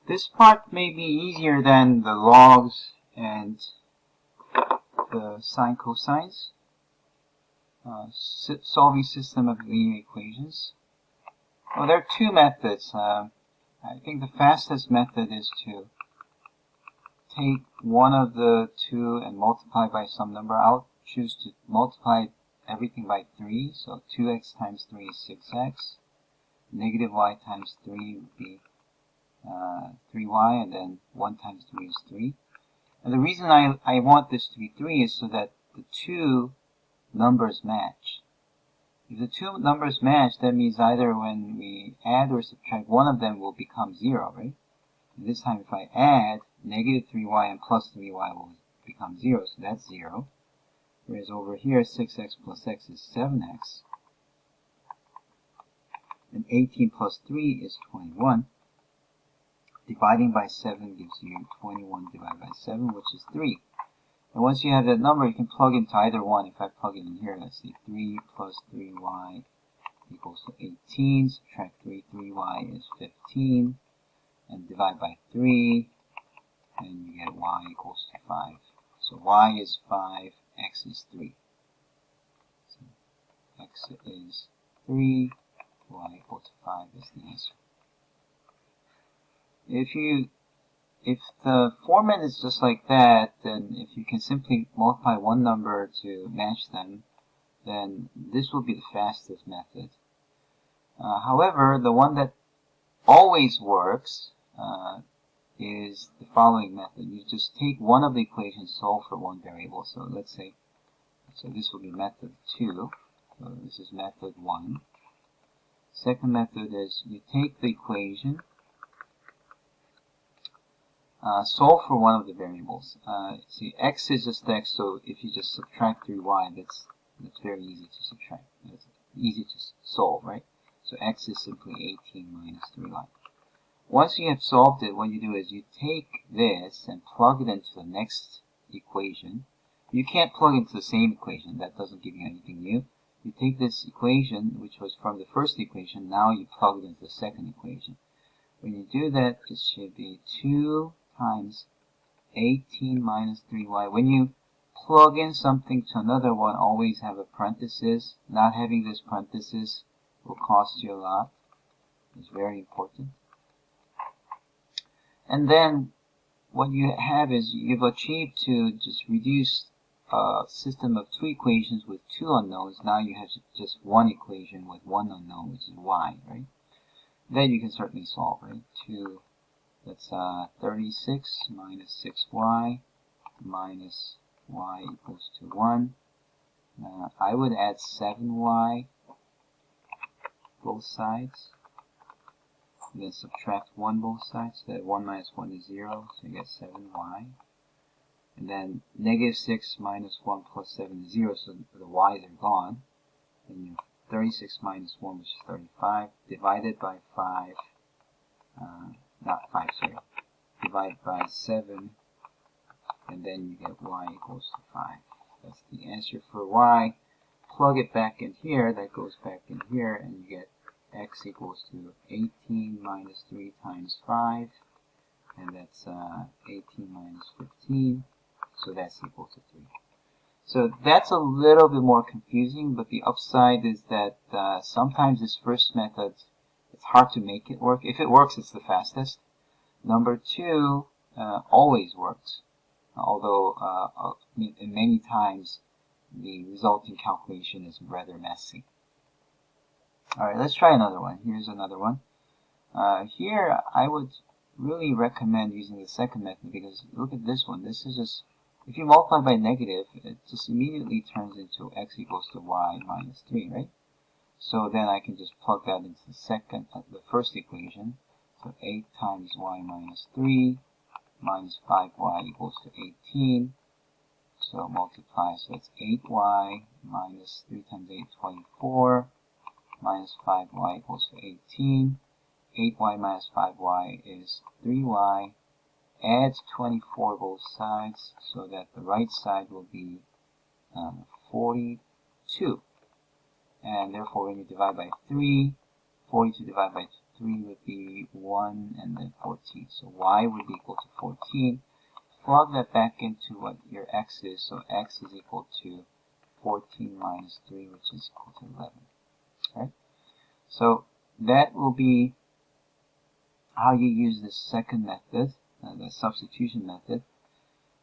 This part may be easier than the logs and the sine cosines. Solving system of linear equations. Well, there are two methods. I think the fastest method is to take one of the two and multiply by some number. I'll choose to multiply everything by 3. So 2x times 3 is 6x. Negative y times 3 would be 3y, and then 1 times 3 is 3. And the reason I want this to be 3 is so that the two numbers match. If the two numbers match, that means either when we add or subtract, one of them will become 0, right? And this time if I add, negative 3y and plus 3y will become 0, so that's 0. Whereas over here, 6x plus x is 7x. And 18 plus 3 is 21. Dividing by 7 gives you 21 divided by 7, which is 3. And once you have that number, you can plug into either one. If I plug it in here, let's see, 3 plus 3y equals to 18. Subtract 3, 3y is 15. And divide by 3, and you get y equals to 5. So y is 5, x is 3. So x is 3, y equal to 5 is the answer. If the format is just like that, then if you can simply multiply one number to match them, then this will be the fastest method. However, the one that always works is the following method. You just take one of the equations, solve for one variable. So let's say, this will be method 2. So this is method 1. Second method is you take the equation, solve for one of the variables. See, x is just x, so if you just subtract 3y, that's very easy to subtract. It's easy to solve, right? So x is simply 18 minus 3y. Once you have solved it, what you do is you take this and plug it into the next equation. You can't plug into the same equation. That doesn't give you anything new. You take this equation, which was from the first equation, now you plug it into the second equation. When you do that, it should be 2 times 18 minus 3y. When you plug in something to another one, always have a parenthesis. Not having this parenthesis will cost you a lot. It's very important. And then what you have is you've achieved to just reduce a system of two equations with two unknowns. Now you have just one equation with one unknown, which is y, right? Then you can certainly solve, right? That's 36 minus 6y minus y equals to 1. I would add 7y both sides. And then subtract 1 both sides, so that 1 minus 1 is 0, so you get 7y. And then negative 6 minus 1 plus 7 is 0, so the y's are gone. Then you have 36 minus 1, which is 35, divided by 5, divided by 7, and then you get y equals to 5. That's the answer for y. Plug it back in here, that goes back in here, and you get x equals to 18 minus 3 times 5, and that's 18 minus 15, so that's equal to 3. So that's a little bit more confusing, but the upside is that sometimes this first method, it's hard to make it work. If it works, it's the fastest. Number 2 always works, although many times the resulting calculation is rather messy. Alright, let's try another one. Here's another one. Here, I would really recommend using the second method because look at this one. This is just, if you multiply by negative, it just immediately turns into x equals to y minus 3, right? So then I can just plug that into the first equation. So 8 times y minus 3 minus 5y equals to 18. So multiply, so it's 8y minus 3 times 8, 24. Minus 5y equals to 18. 8y minus 5y is 3y. Add 24 both sides so that the right side will be 42. And therefore when you divide by 3, 42 divided by 3 would be 1, and then 14. So y would be equal to 14. Plug that back into what your x is. So x is equal to 14 minus 3, which is equal to 11. Right? So that will be how you use the second method, the substitution method.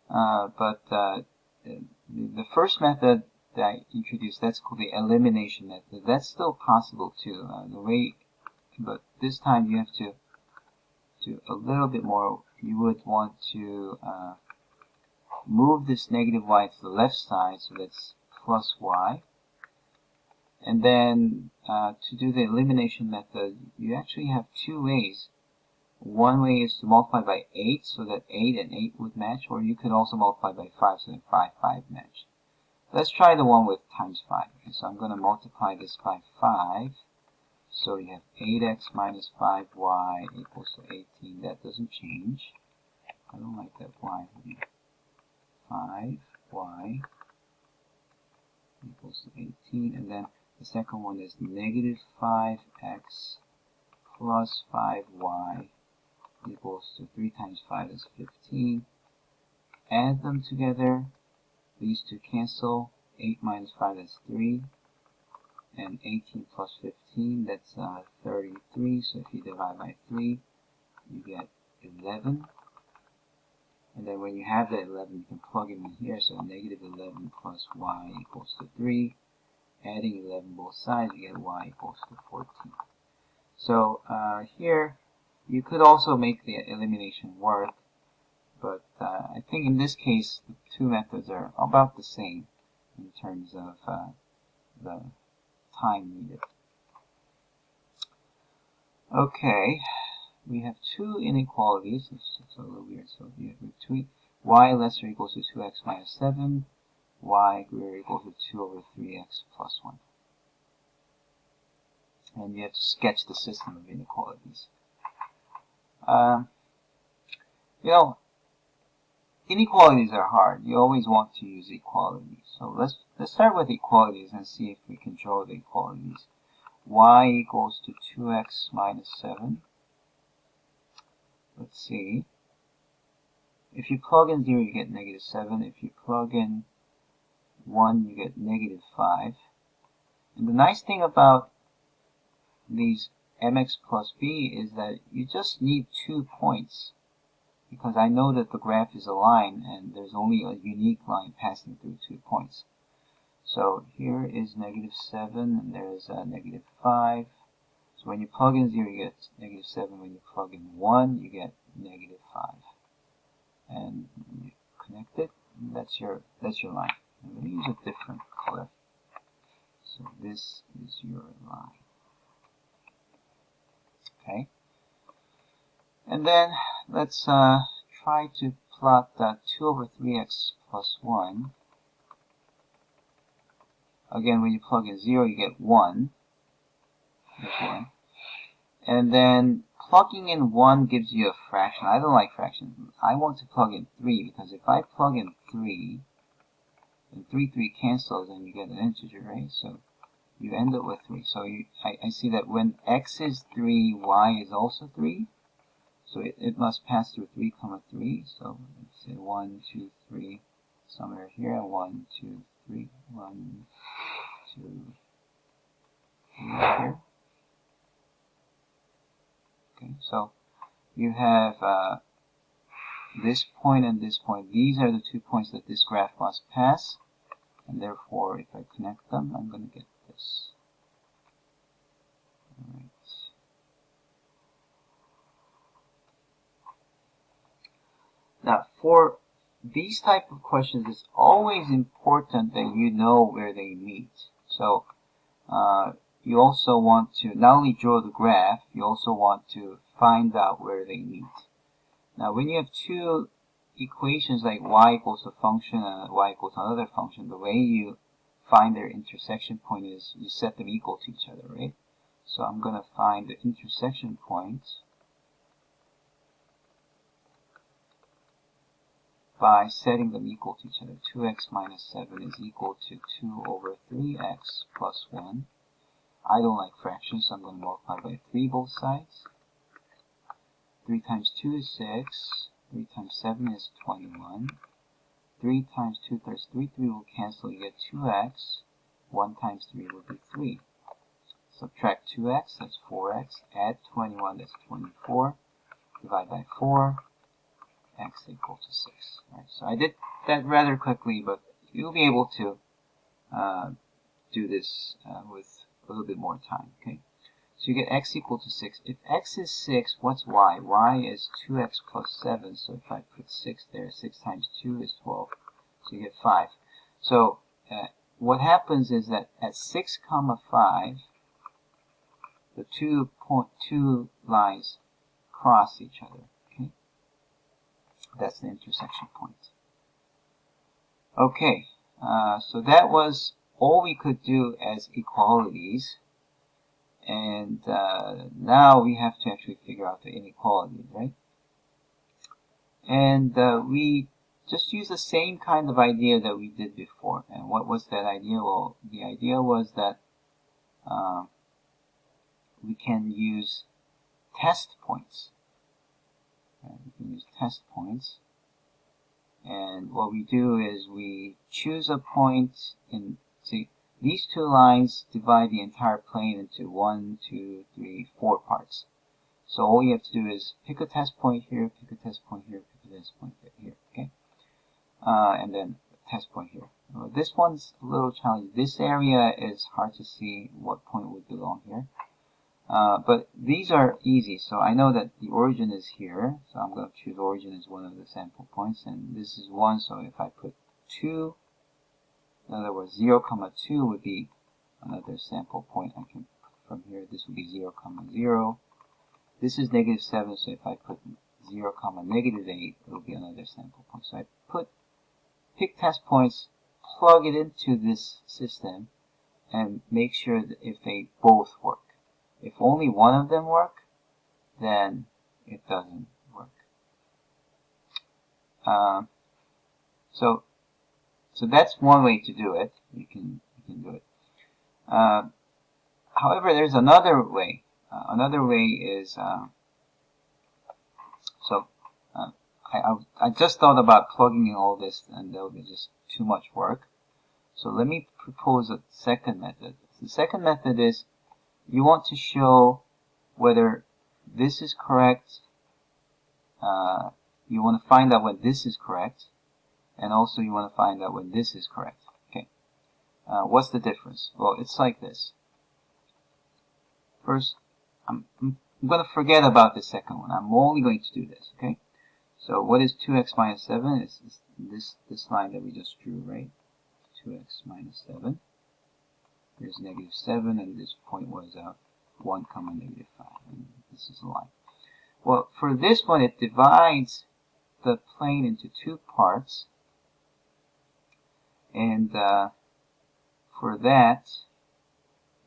But the first method that I introduced, that's called the elimination method. That's still possible too. But this time you have to do a little bit more. You would want to move this negative y to the left side, so that's plus y. And then to do the elimination method, you actually have two ways. One way is to multiply by 8, so that 8 and 8 would match, or you could also multiply by 5, so that 5, 5 match. Let's try the one with times 5. Okay, so I'm going to multiply this by 5. So you have 8x minus 5y equals to 18. That doesn't change. I don't like that y. 5y equals to 18. And then the second one is negative 5x plus 5y equals to 3 times 5 is 15. Add them together. These two cancel. 8 minus 5 is 3. And 18 plus 15, that's 33. So if you divide by 3, you get 11. And then when you have that 11, you can plug it in here. So negative 11 plus y equals to 3. Adding 11 both sides, you get y equals to 14. So here, you could also make the elimination work. But I think in this case, the two methods are about the same in terms of the time needed. Okay, we have two inequalities. It's a little weird. So we have two, y less or equals to 2x minus 7, y greater or equal to 2 over 3x plus 1. And you have to sketch the system of inequalities. You know, inequalities are hard. You always want to use equalities. So let's start with equalities and see if we can draw the equalities. Y equals to 2x minus 7. Let's see. If you plug in 0, you get negative 7. If you plug in 1, you get negative 5. And the nice thing about these mx plus b is that you just need 2 points. Because I know that the graph is a line and there's only a unique line passing through 2 points. So here is negative 7 and there's negative 5. So when you plug in 0, you get negative 7. When you plug in 1, you get negative 5. And you connect it, and that's your line. I'm going to use a different color. So this is your line. Okay. And then let's try to plot 2 over 3x plus 1. Again, when you plug in 0, you get 1. There's 1. And then plugging in 1 gives you a fraction. I don't like fractions. I want to plug in 3, because if I plug in 3, then 3 cancels and you get an integer, right? So you end up with 3. So I see that when x is 3, y is also 3. So it must pass through 3, 3. So let's say 1, 2, 3, somewhere here. 1, 2, 3, 1, 2, 3 here. Okay, so you have this point and this point. These are the 2 points that this graph must pass. And therefore, if I connect them, I'm going to get this. All right. Now, for these type of questions, it's always important that you know where they meet. So you also want to not only draw the graph, you also want to find out where they meet. Now, when you have two equations like y equals a function and y equals another function, the way you find their intersection point is you set them equal to each other, right? So I'm going to find the intersection point by setting them equal to each other. 2x minus 7 is equal to 2 over 3x plus 1. I don't like fractions, so I'm going to multiply by 3 both sides. 3 times 2 is 6. 3 times 7 is 21. 3 times 2/3, 3 will cancel, you get 2x. 1 times 3 will be 3. Subtract 2x, that's 4x. Add 21, that's 24. Divide by 4, x equals to 6. Right, so I did that rather quickly, but you'll be able to do this with a little bit more time. Okay, so you get x equal to 6. If x is 6, what's y? Y is 2x plus 7, so if I put 6 there, 6 times 2 is 12, so you get 5. So what happens is that at 6, 5, the two lines cross each other. Okay, that's the intersection point. Okay, so that was all we could do as equalities, and now we have to actually figure out the inequalities, right? And we just use the same kind of idea that we did before. And what was that idea? Well, the idea was that we can use test points. We can use test points. And what we do is we choose a point in, see, these two lines divide the entire plane into 1, 2, 3, 4 parts. So all you have to do is pick a test point here, pick a test point here, pick a test point here, okay? And then a test point here. This one's a little challenging. This area is hard to see what point would belong here. But these are easy, so I know that the origin is here, so I'm going to choose origin as one of the sample points, and this is 1, so if I put 2, in other words, 0, 2 would be another sample point I can put from here. This would be 0, 0. This is -7, so if I put 0, -8, it will be another sample point. So I pick test points, plug it into this system, and make sure that if they both work. If only one of them work, then it doesn't work. So that's one way to do it. You can do it. However, there's another way. Another way is I just thought about plugging in all this, and that would be just too much work. So let me propose a second method. The second method is you want to show whether this is correct. You want to find out when this is correct, and also you want to find out when this is correct. Okay. What's the difference? Well, it's like this. First, I'm going to forget about the second one. I'm only going to do this. Okay. So what is 2x minus 7? Is this line that we just drew, right? 2x minus 7. Here's -7, and this point was 1, -5, and this is a line. Well, for this one, it divides the plane into 2 parts, and for that,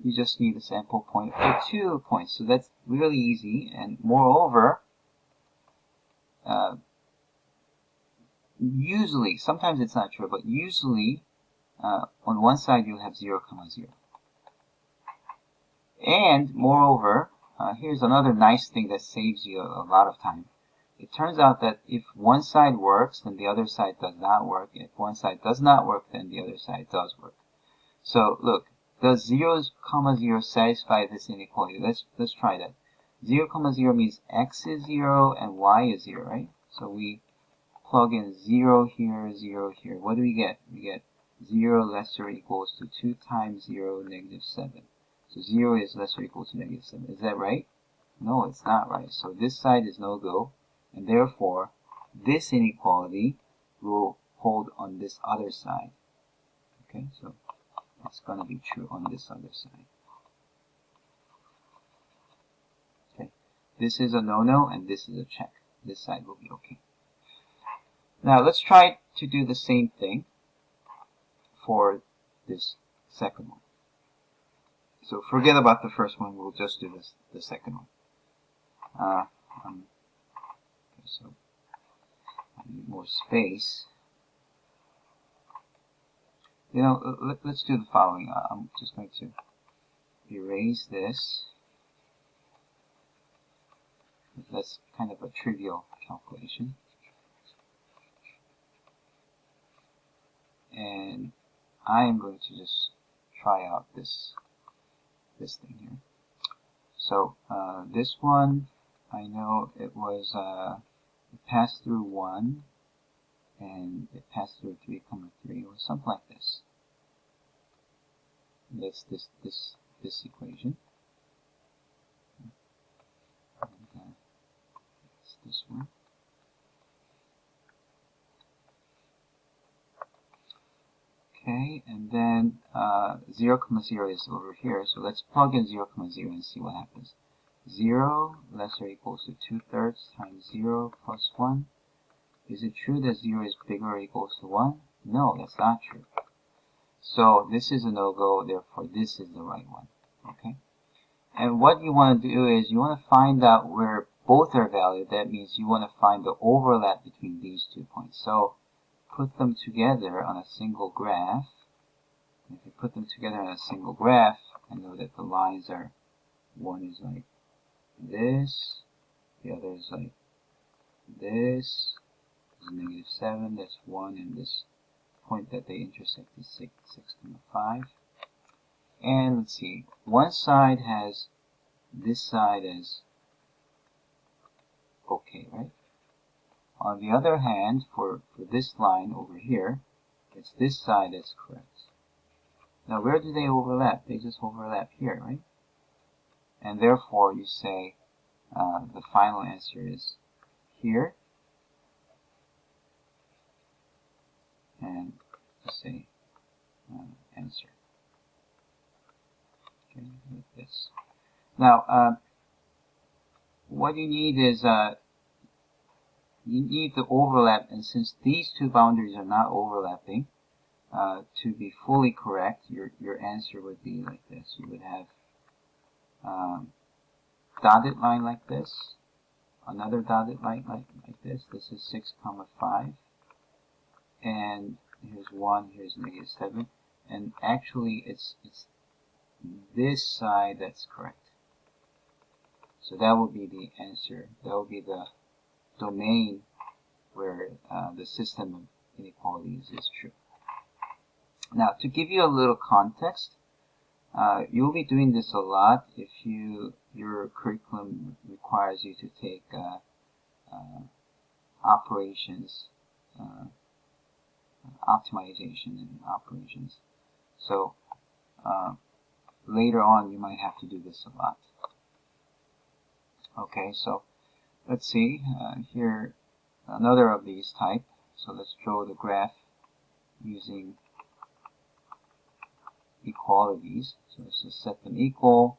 you just need a sample point for 2 points. So that's really easy, and moreover, usually, sometimes it's not true, but usually, on one side you'll have 0, 0. And moreover, here's another nice thing that saves you a lot of time. It turns out that if one side works, then the other side does not work. If one side does not work, then the other side does work. So look, does 0, 0 satisfy this inequality? Let's try that. 0, 0 means x is 0 and y is 0, right? So we plug in 0 here, 0 here. What do we get? We get 0 lesser or equals to 2 times 0, -7. So 0 is lesser or equal to -7. Is that right? No, it's not right. So this side is no go, and therefore this inequality will hold on this other side. Okay, so it's going to be true on this other side. Okay, this is a no-no, and this is a check. This side will be okay. Now let's try to do the same thing for this second one. So forget about the first one, we'll just do the second one. Okay, so I need more space. You know, let's do the following. I'm just going to erase this. That's kind of a trivial calculation. And I am going to just try out this thing here. So this one, I know it was it passed through 1 and it passed through 3, 3, or something like this. That's this equation. And it's this one. Okay, and then 0, 0 is over here, so let's plug in 0, 0 and see what happens. 0 less or equals to 2/3 times 0 plus 1. Is it true that 0 is bigger or equals to 1? No, that's not true. So this is a no-go, therefore this is the right one. Okay. And what you want to do is you want to find out where both are valid. That means you want to find the overlap between these 2 points. So put them together on a single graph. If you put them together on a single graph, I know that the lines are, one is like this, the other is like this, is -7, that's 1, and this point that they intersect is 6.5. And let's see, one side has this side as okay, right? On the other hand, for this line over here, it's this side that's correct. Now where do they overlap? They just overlap here, right? And therefore you say the final answer is here. And just say answer. Okay, like this. Now, what you need is you need the overlap, and since these two boundaries are not overlapping, to be fully correct, your answer would be like this. You would have dotted line like this, another dotted line like this. This is 6, 5, and here's 1, here's -7, and actually it's this side that's correct. So that will be the answer. That will be the domain where the system of inequalities is true. Now, to give you a little context, you'll be doing this a lot if your curriculum requires you to take operations, optimization and operations. So later on, you might have to do this a lot. Okay, so let's see here another of these type. So let's draw the graph using equalities. So let's just set them equal.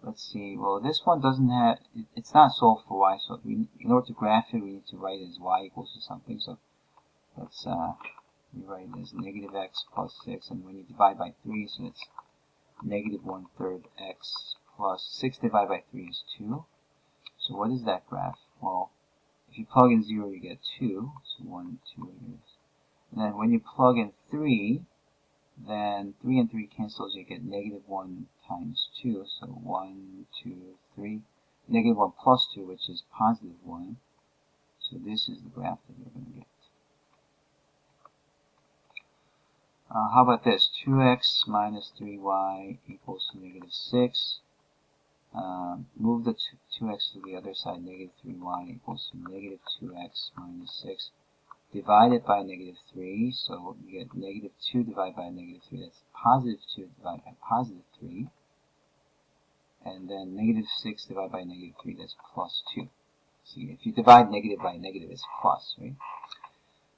Let's see, well this one doesn't have, it's not solved for y, so in order to graph it we need to write it as y equals to something. So let's rewrite it as -x plus 6, and when you divide by 3, so it's -1/3 x plus 6 divided by 3 is 2. So what is that graph? Well, if you plug in 0 you get 2, so 1, 2 is. And then when you plug in 3, then 3 and 3 cancels, you get -1 times 2, so 1, 2, 3, -1 plus 2, which is +1. So this is the graph that you're going to get. How about this? 2x minus 3y equals to -6. Move the 2x to the other side, -3y equals to -2x minus 6. Divided by -3, so you get -2 divided by -3, that's +2 divided by +3. And then -6 divided by -3, that's +2. See, if you divide negative by negative, it's plus, right?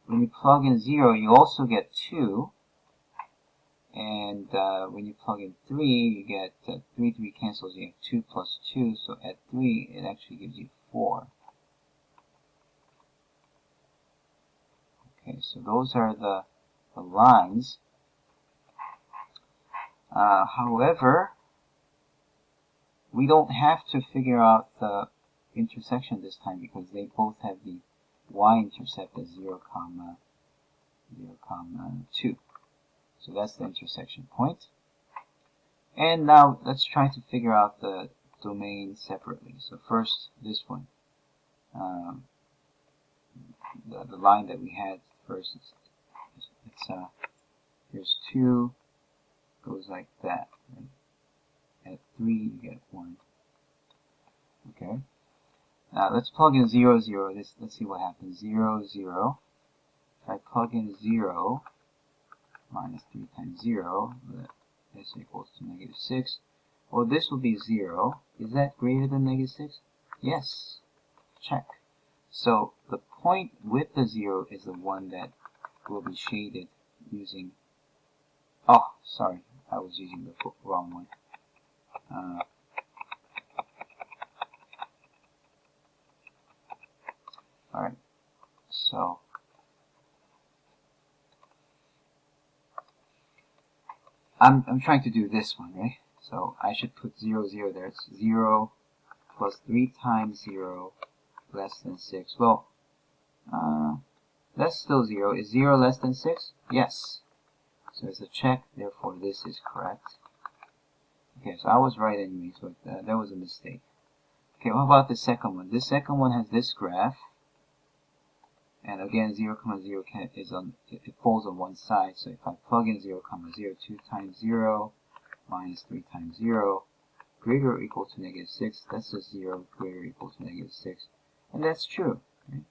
When you plug in 0, you also get 2. And when you plug in 3, you get 3 cancels, you have 2 plus 2, so at 3, it actually gives you 4. Okay, so those are the lines. However, we don't have to figure out the intersection this time because they both have the y-intercept as 0, 2. So that's the intersection point. And now let's try to figure out the domain separately. So first, this one. The line that we had first, here's 2, goes like that. Right? At 3, you get 1. Okay. Now let's plug in 0, 0. Let's see what happens. 0, 0. If I plug in 0 minus 3 times 0, this equals to negative 6. Well, this will be 0. Is that greater than negative 6? Yes. Check. So the point with the 0 is the one that will be shaded using... Oh, sorry. I was using the wrong one. Alright. So... I'm trying to do this one, right? So I should put 0, 0 there. It's 0 plus 3 times 0 less than 6. Well, that's still 0. Is 0 less than 6? Yes. So it's a check, therefore this is correct. Okay, so I was right anyway, so that was a mistake. Okay, what about the second one? This second one has this graph. And again, 0, 0 it falls on one side. So if I plug in 0, 0, 2 times 0 minus 3 times 0, greater or equal to negative 6, that's just 0, greater or equal to negative 6. And that's true. Right?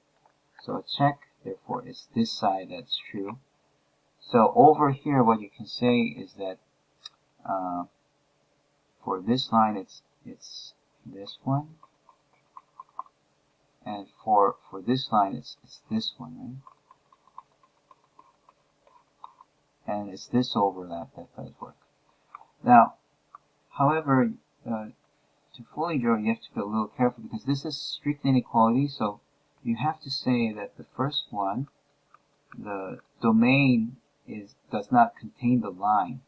So a check, therefore, it's this side that's true. So over here, what you can say is that for this line, it's this one. And for this line, it's this one, right? And it's this overlap that does work. Now, however, to fully draw, you have to be a little careful because this is strict inequality. So you have to say that the first one, the domain does not contain the line.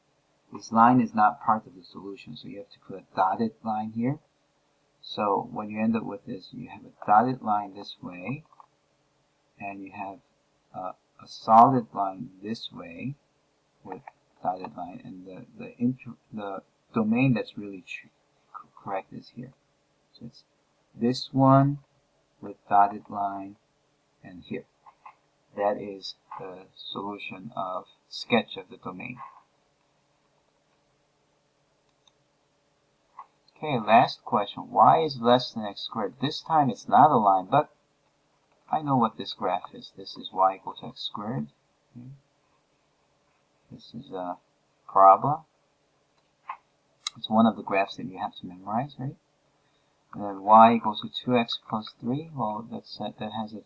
This line is not part of the solution. So you have to put a dotted line here. So what you end up with is you have a dotted line this way, and you have a solid line this way with dotted line, and the domain that's really correct is here. So it's this one with dotted line and here. That is the solution of sketch of the domain. Okay, last question. Y is less than x squared. This time it's not a line, but I know what this graph is. This is y equal to x squared. Okay. This is a parabola. It's one of the graphs that you have to memorize, right? And then y equals to 2x plus 3. Well, that has a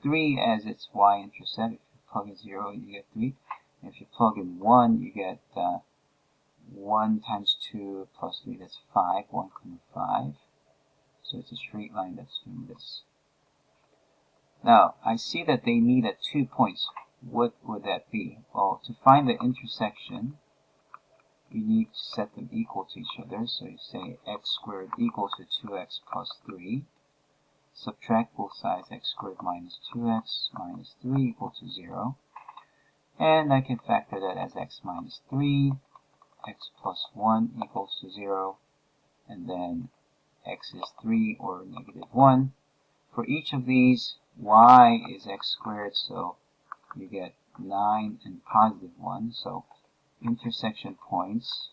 3 as its y-intercept. If you plug in 0, you get 3. And if you plug in 1, you get 1 times 2 plus 3, that's 5, 1,5. So it's a straight line that's doing this. Now, I see that they meet at 2 points. What would that be? Well, to find the intersection, you need to set them equal to each other. So you say x squared equals to 2x plus 3. Subtract both sides, x squared minus 2x minus 3 equal to 0. And I can factor that as x minus 3. X plus 1 equals to 0, and then x is 3 or negative 1. For each of these, y is x squared, so you get 9 and positive 1. So intersection points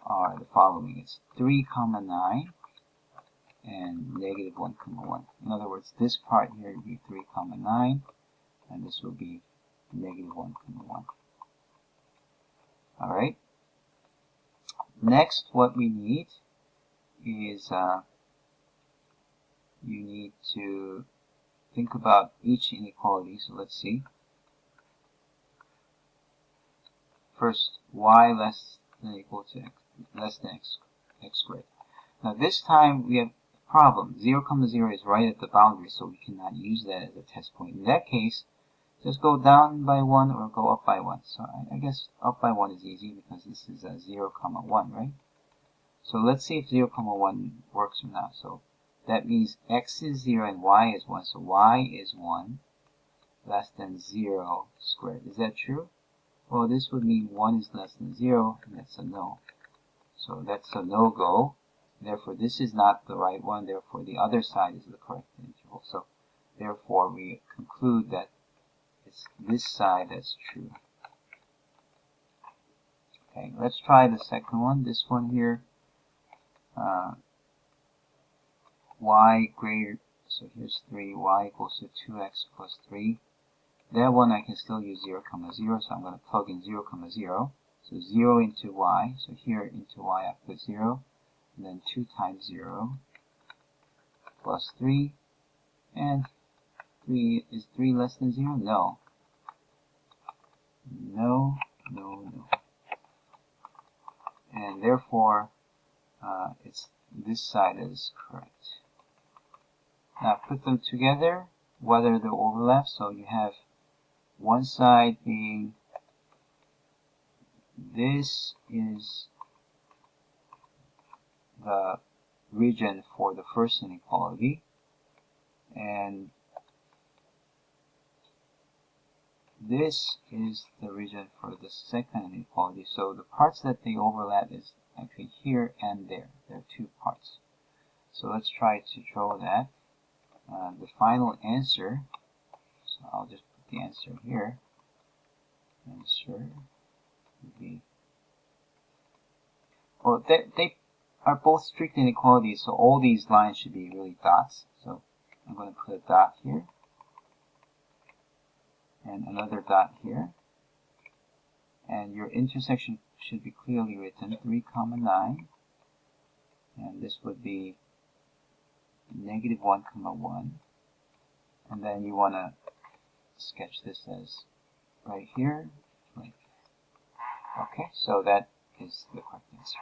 are the following. It's 3, 9 and negative 1, 1. In other words, this part here would be 3, 9, and this will be negative 1, 1. All right. Next, what we need is you need to think about each inequality. So let's see. First, y less than or equal to x squared. Now this time we have a problem. 0, 0 is right at the boundary, so we cannot use that as a test point. In that case, just go down by 1 or go up by 1. So I guess up by 1 is easy because this is a 0, 1, right? So let's see if 0, 1 works or not. So that means x is 0 and y is 1. So y is 1 less than 0 squared. Is that true? Well, this would mean 1 is less than 0, and that's a no. So that's a no-go. Therefore, this is not the right one. Therefore, the other side is the correct interval. So, therefore, we conclude that it's this side that's true. Okay, let's try the second one. This one here. Y greater, so here's 3, y equals to 2x plus 3. That one I can still use 0, 0, so I'm going to plug in 0, 0. So 0 into y, so here into y I put 0, and then 2 times 0 plus 3, and 3, is 3 less than 0? No. No, no, no. And therefore, it's this side that is correct. Now put them together, whether they overlap, so you have one side being, this is the region for the first inequality, and this is the region for the second inequality. So the parts that they overlap is actually here and there. There are two parts. So let's try to draw that. The final answer, so I'll just put the answer here. Answer would be, well, they are both strict inequalities, so all these lines should be really dots. So I'm going to put a dot here, and another dot here, and your intersection should be clearly written, 3, 9, and this would be -1, 1, and then you want to sketch this as right here, right. Okay, so that is the correct answer.